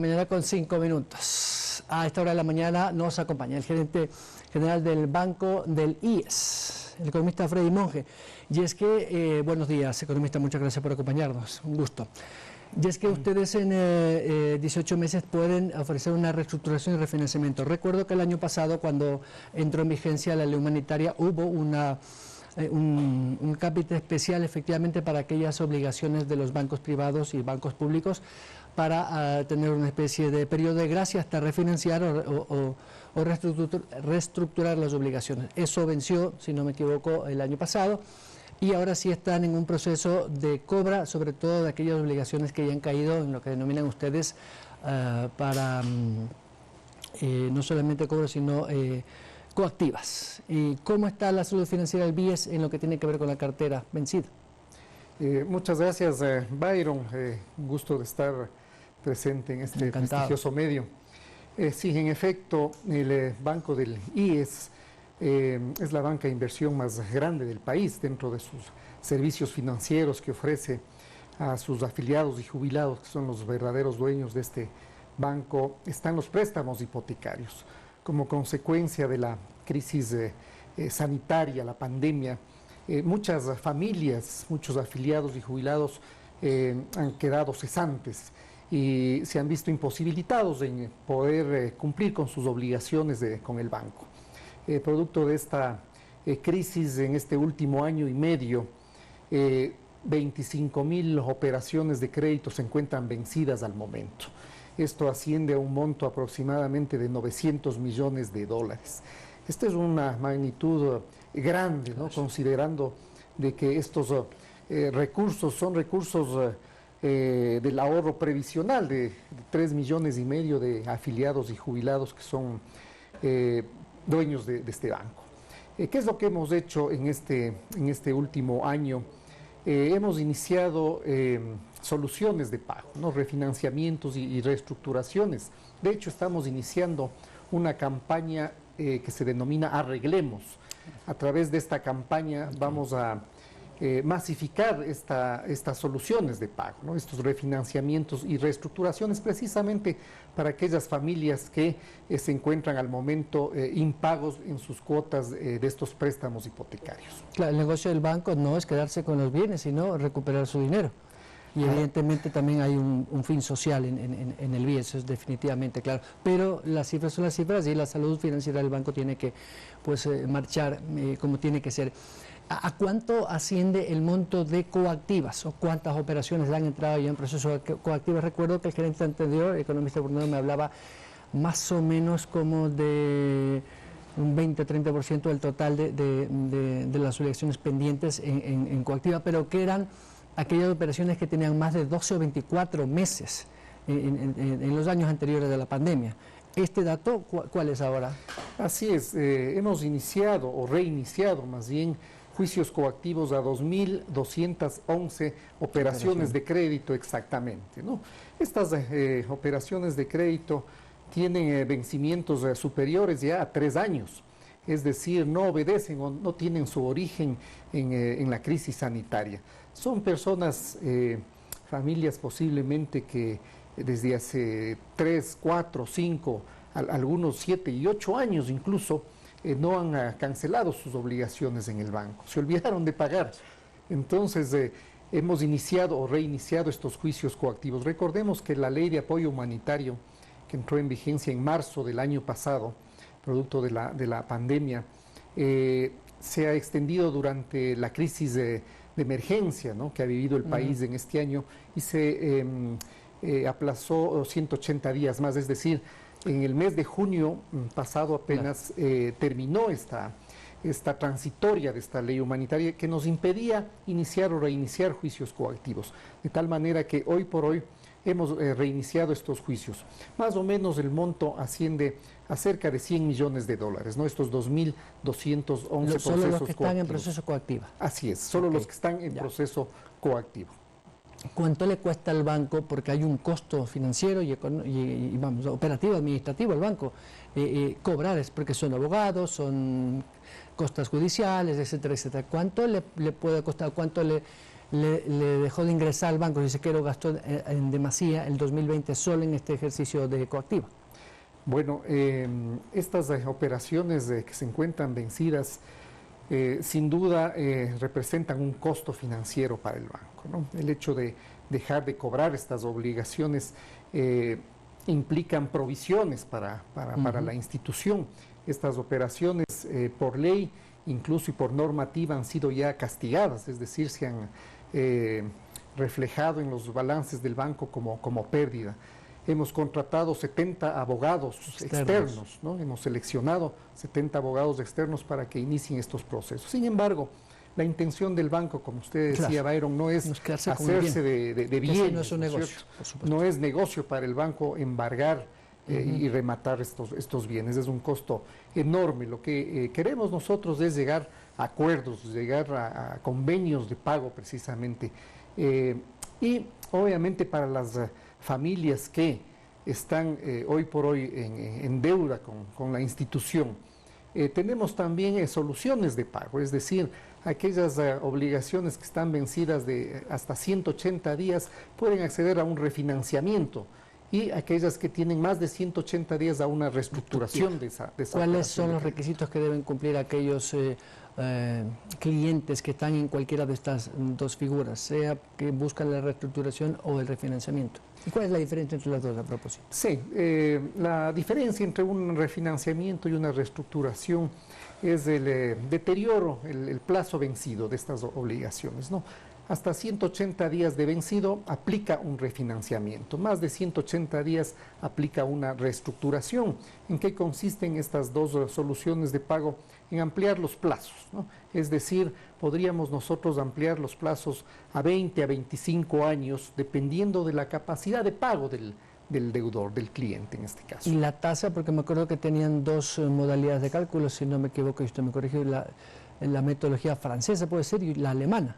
Mañana con 5 minutos. A esta hora de la mañana nos acompaña el gerente general del Banco del IES, el economista Freddy Monge. Y es que, buenos días, economista, muchas gracias por acompañarnos, un gusto. Y es que ustedes en 18 meses pueden ofrecer una reestructuración y refinanciamiento. Recuerdo que el año pasado, cuando entró en vigencia la ley humanitaria, hubo un capítulo especial efectivamente para aquellas obligaciones de los bancos privados y bancos públicos para tener una especie de periodo de gracia hasta refinanciar o reestructurar las obligaciones. Eso venció, si no me equivoco, el año pasado y ahora sí están en un proceso de cobra, sobre todo de aquellas obligaciones que ya han caído en lo que denominan ustedes para no solamente cobro, sino coactivas. ¿Y cómo está la salud financiera del BIES en lo que tiene que ver con la cartera vencida? Muchas gracias, Byron. Un gusto de estar presente en este prestigioso medio. Sí, en efecto, el Banco del IES es la banca de inversión más grande del país dentro de sus servicios financieros que ofrece a sus afiliados y jubilados, que son los verdaderos dueños de este banco. Están los préstamos hipotecarios. Como consecuencia de la crisis sanitaria, la pandemia, muchas familias, muchos afiliados y jubilados han quedado cesantes y se han visto imposibilitados en poder cumplir con sus obligaciones con el banco. Producto de esta crisis en este último año y medio, 25.000 operaciones de crédito se encuentran vencidas al momento. Esto asciende a un monto aproximadamente de 900 millones de dólares. Esta es una magnitud grande, ¿no? Considerando de que estos recursos son recursos del ahorro previsional de 3,5 millones de afiliados y jubilados que son dueños de este banco. ¿Qué es lo que hemos hecho en este último año? Hemos iniciado soluciones de pago, ¿no? Refinanciamientos y reestructuraciones. De hecho, estamos iniciando una campaña que se denomina Arreglemos. A través de esta campaña vamos a masificar estas soluciones de pago, ¿no? Estos refinanciamientos y reestructuraciones precisamente para aquellas familias que se encuentran al momento impagos en sus cuotas de estos préstamos hipotecarios. Claro, el negocio del banco no es quedarse con los bienes, sino recuperar su dinero. Y evidentemente también hay un fin social en el BIES, eso es definitivamente claro. Pero las cifras son las cifras y la salud financiera del banco tiene que marchar como tiene que ser. ¿A cuánto asciende el monto de coactivas o cuántas operaciones han entrado ya en proceso de coactivas? Recuerdo que el gerente anterior, el economista Bruno, me hablaba más o menos como de un 20-30% del total de las obligaciones pendientes en coactiva, pero que eran aquellas operaciones que tenían más de 12 o 24 meses en los años anteriores de la pandemia. ¿Este dato cuál es ahora? Así es, hemos iniciado o reiniciado más bien juicios coactivos a 2.211 operaciones de crédito exactamente, ¿no? Estas operaciones de crédito tienen vencimientos superiores ya a 3 años. Es decir, no obedecen o no tienen su origen en la crisis sanitaria. Son personas, familias posiblemente que desde hace 3, 4, 5, algunos 7 y 8 años incluso, no han cancelado sus obligaciones en el banco, se olvidaron de pagar. Entonces, hemos iniciado o reiniciado estos juicios coactivos. Recordemos que la ley de apoyo humanitario, que entró en vigencia en marzo del año pasado, producto de la pandemia, se ha extendido durante la crisis de emergencia, ¿no?, que ha vivido el país en este año y se aplazó 180 días más, es decir, en el mes de junio pasado apenas terminó esta transitoria de esta ley humanitaria que nos impedía iniciar o reiniciar juicios coactivos, de tal manera que hoy por hoy hemos reiniciado estos juicios. Más o menos el monto asciende a cerca de 100 millones de dólares, ¿no? Estos 2.211 procesos solo los que están coactivos. en proceso coactivo. Así es, solo los que están en proceso coactivo. ¿Cuánto le cuesta al banco? Porque hay un costo financiero y vamos, operativo, administrativo al banco. Cobrar es porque son abogados, son costas judiciales, etcétera, etcétera. ¿Cuánto le puede costar? ¿Cuánto le le dejó de ingresar al banco, dice que lo gastó en demasía el 2020 solo en este ejercicio de Ecoactiva. Bueno, estas operaciones que se encuentran vencidas, sin duda representan un costo financiero para el banco, ¿no? El hecho de dejar de cobrar estas obligaciones implican provisiones para la institución. Estas operaciones por ley, incluso y por normativa, han sido ya castigadas, es decir, se han reflejado en los balances del banco como pérdida. Hemos contratado 70 abogados externos, ¿no? Hemos seleccionado 70 abogados externos para que inicien estos procesos. Sin embargo, la intención del banco, como usted decía, Byron, no es hacerse de bienes, no es un negocio, no es negocio para el banco embargar y rematar estos bienes. Es un costo enorme. Lo que queremos nosotros es llegar a acuerdos, llegar a convenios de pago precisamente. Y obviamente para las familias que están hoy por hoy en deuda con la institución, tenemos también soluciones de pago, es decir, aquellas obligaciones que están vencidas de hasta 180 días pueden acceder a un refinanciamiento, y aquellas que tienen más de 180 días a una reestructuración de esa ¿Cuáles son los requisitos que deben cumplir aquellos clientes que están en cualquiera de estas dos figuras, sea que buscan la reestructuración o el refinanciamiento? ¿Y cuál es la diferencia entre las dos a propósito? Sí, la diferencia entre un refinanciamiento y una reestructuración es el deterioro, el plazo vencido de estas obligaciones, ¿no? Hasta 180 días de vencido aplica un refinanciamiento, más de 180 días aplica una reestructuración. ¿En qué consisten estas dos soluciones de pago? En ampliar los plazos, ¿no? Es decir, podríamos nosotros ampliar los plazos a 20 a 25 años, dependiendo de la capacidad de pago del deudor, del cliente en este caso. Y la tasa, porque me acuerdo que tenían dos modalidades de cálculo, si no me equivoco, y usted me corrigió, la metodología francesa puede ser y la alemana.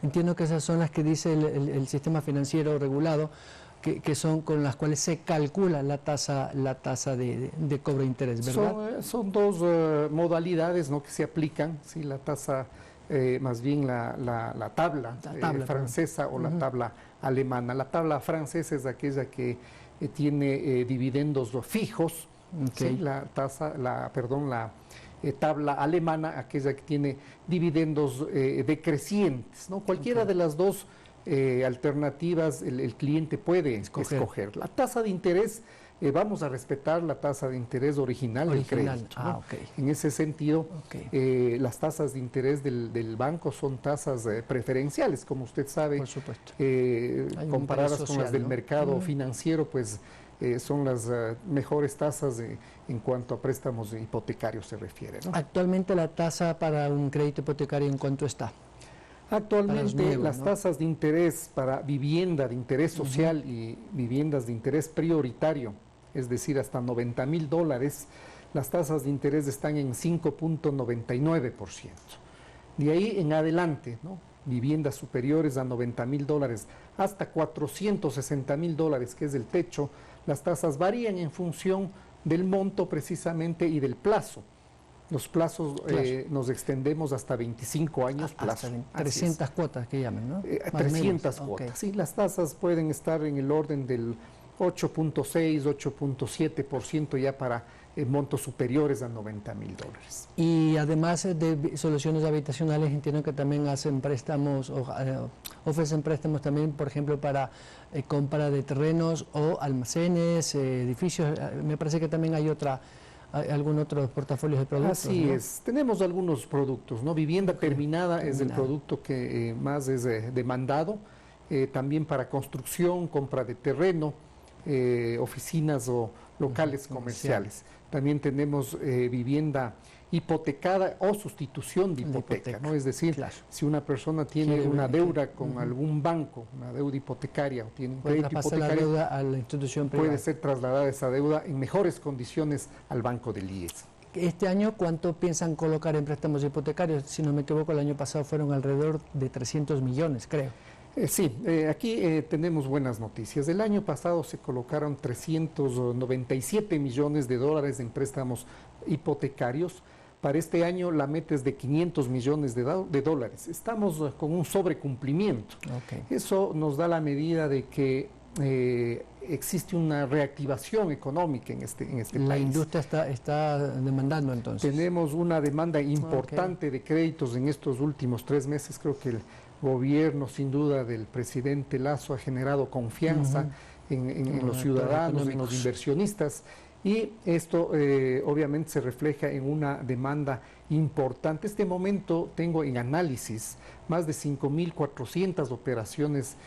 Entiendo que esas son las que dice el sistema financiero regulado, que son con las cuales se calcula la tasa de cobro de interés, ¿verdad? Son dos modalidades, ¿no?, que se aplican, ¿sí? La tasa, más bien la tabla francesa o la tabla alemana. La tabla francesa es aquella que tiene dividendos fijos, ¿sí? La tabla alemana, aquella que tiene dividendos decrecientes, ¿no? Cualquiera de las dos alternativas el cliente puede escoger. La tasa de interés, vamos a respetar la tasa de interés original del crédito, ¿no? En ese sentido, las tasas de interés del banco son tasas preferenciales, como usted sabe. Por supuesto. Comparadas social, con las del mercado financiero, pues son las mejores tasas en cuanto a préstamos hipotecarios se refiere, ¿no? Actualmente la tasa para un crédito hipotecario, ¿en cuánto está? Actualmente las tasas de interés para vivienda de interés social y viviendas de interés prioritario, es decir, hasta $90,000, las tasas de interés están en 5.99%. De ahí en adelante, ¿no?, viviendas superiores a $90,000 hasta $460,000, que es el techo, las tasas varían en función del monto precisamente y del plazo. Los plazos nos extendemos hasta 25 años. Hasta 300 cuotas que llaman, ¿no? 300 cuotas, sí. Las tasas pueden estar en el orden del 8.6, 8.7% ya para montos superiores a $90,000. Y además de soluciones habitacionales, entiendo que también hacen préstamos, ofrecen préstamos también, por ejemplo, para compra de terrenos o almacenes, edificios. Me parece que también hay algún otro portafolio de productos. Así, ¿no? es, tenemos algunos productos, ¿no? Vivienda terminada es el producto que más es demandado, también para construcción, compra de terreno, oficinas o locales comerciales. También tenemos vivienda hipotecada o sustitución de hipoteca, ¿no? Es decir, si una persona tiene una deuda con algún banco, una deuda hipotecaria, o tiene un crédito hipotecario, la deuda a la institución privada. Puede ser trasladada esa deuda en mejores condiciones al banco del IES. Este año, ¿cuánto piensan colocar en préstamos hipotecarios? Si no me equivoco, el año pasado fueron alrededor de 300 millones, creo. Sí, aquí tenemos buenas noticias. El año pasado se colocaron $397 millones en préstamos hipotecarios Para este año la meta es de 500 millones de dólares. Estamos con un sobrecumplimiento. Okay. Eso nos da la medida de que existe una reactivación económica en este país. La industria está demandando entonces. Tenemos una demanda importante de créditos en estos últimos 3 meses. Creo que el gobierno, sin duda, del presidente Lasso ha generado confianza en los ciudadanos, en los inversionistas. Y esto obviamente se refleja en una demanda importante. Este momento tengo en análisis más de 5.400 operaciones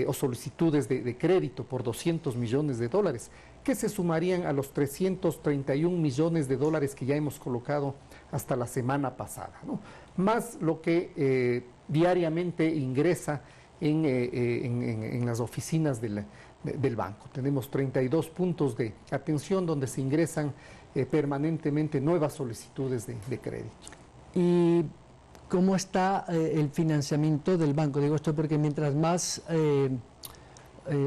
o solicitudes de crédito por 200 millones de dólares, que se sumarían a los 331 millones de dólares que ya hemos colocado hasta la semana pasada, ¿no? Más lo que diariamente ingresa en las oficinas del banco. Tenemos 32 puntos de atención donde se ingresan permanentemente nuevas solicitudes de crédito. ¿Y cómo está el financiamiento del banco? Digo esto porque mientras más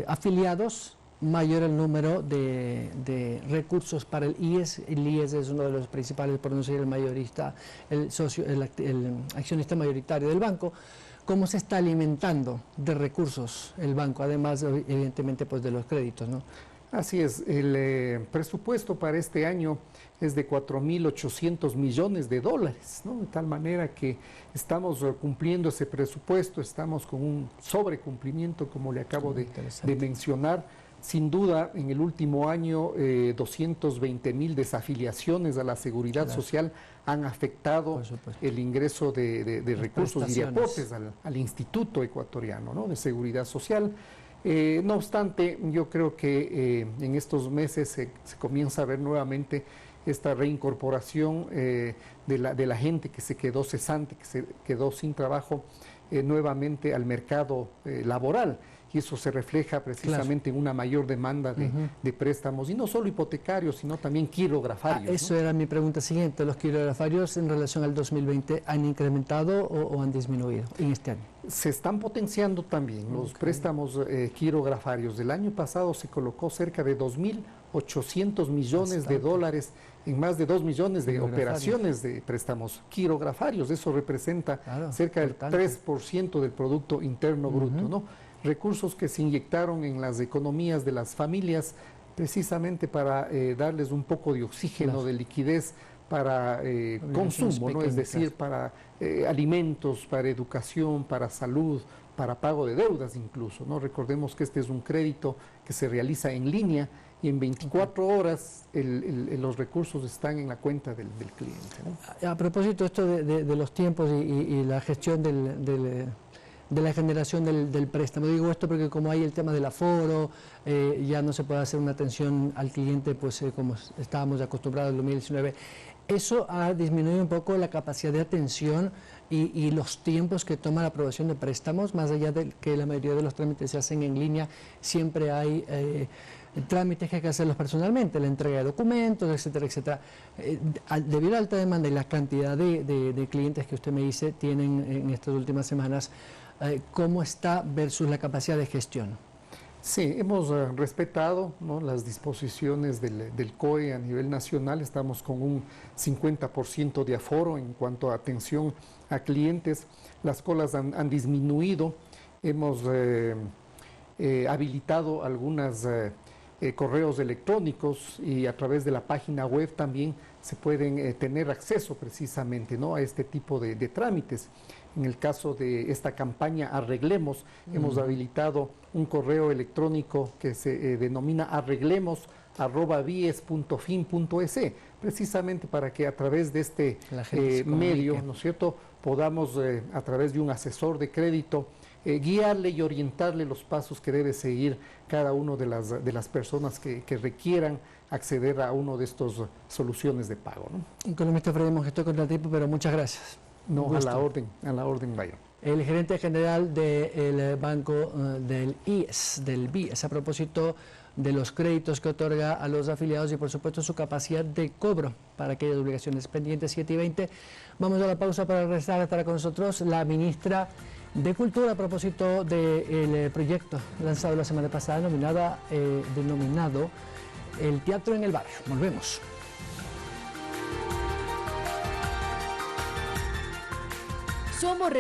afiliados, mayor el número de recursos para el IES. El IES es uno de los principales, por no decir el mayorista, el accionista mayoritario del banco. ¿Cómo se está alimentando de recursos el banco, además evidentemente pues de los créditos, ¿no? Así es, el presupuesto para este año es de 4.800 millones de dólares, ¿no? De tal manera que estamos cumpliendo ese presupuesto, estamos con un sobrecumplimiento, como le acabo de mencionar. Sin duda, en el último año, 220.000 desafiliaciones a la seguridad social han afectado el ingreso de recursos y de aportes al Instituto Ecuatoriano, ¿no?, de Seguridad Social. No obstante, yo creo que en estos meses se comienza a ver nuevamente esta reincorporación de la gente que se quedó cesante, que se quedó sin trabajo nuevamente al mercado laboral. Y eso se refleja precisamente en una mayor demanda de préstamos, y no solo hipotecarios, sino también quirografarios. Eso, ¿no? Era mi pregunta siguiente. ¿Los quirografarios en relación al 2020 han incrementado o han disminuido en este año? Se están potenciando también los préstamos quirografarios. Del año pasado se colocó cerca de 2.800 millones de dólares en más de 2 millones de operaciones de préstamos quirografarios. Eso representa cerca del 3% del Producto Interno Bruto, ¿no? Recursos que se inyectaron en las economías de las familias precisamente para darles un poco de oxígeno, de liquidez para consumo, ¿no? Es decir, para alimentos, para educación, para salud, para pago de deudas incluso, ¿no? Recordemos que este es un crédito que se realiza en línea y en 24 horas los recursos están en la cuenta del cliente, ¿no? A propósito esto de los tiempos y la gestión de la generación del préstamo. Digo esto porque como hay el tema del aforo, ya no se puede hacer una atención al cliente pues como estábamos acostumbrados en 2019. Eso ha disminuido un poco la capacidad de atención y los tiempos que toma la aprobación de préstamos, más allá de que la mayoría de los trámites se hacen en línea, siempre hay trámites que hay que hacerlos personalmente, la entrega de documentos, etcétera, etcétera. Debido a la alta demanda y la cantidad de clientes que usted me dice tienen en estas últimas semanas, ¿cómo está versus la capacidad de gestión? Sí, hemos respetado, ¿no?, las disposiciones del COE a nivel nacional. Estamos con un 50% de aforo en cuanto a atención a clientes. Las colas han disminuido. Hemos habilitado algunos correos electrónicos y a través de la página web también se pueden tener acceso precisamente, ¿no?, a este tipo de trámites. En el caso de esta campaña Arreglemos, hemos habilitado un correo electrónico que se denomina arreglemos@bies.fin.es, precisamente para que a través de este medio, ¿no es cierto?, podamos a través de un asesor de crédito guiarle y orientarle los pasos que debe seguir cada uno de las personas que requieran acceder a uno de estas soluciones de pago, ¿no? Economista Freddy Mongestoy, contra el tiempo, pero muchas gracias. No, a la orden, Byron. El gerente general del banco del IES, del BIES, a propósito de los créditos que otorga a los afiliados y por supuesto su capacidad de cobro para aquellas obligaciones pendientes. 7:20. Vamos a la pausa para regresar. Estará con nosotros la ministra de Cultura a propósito del proyecto lanzado la semana pasada denominado El Teatro en el Barrio. Volvemos. Somos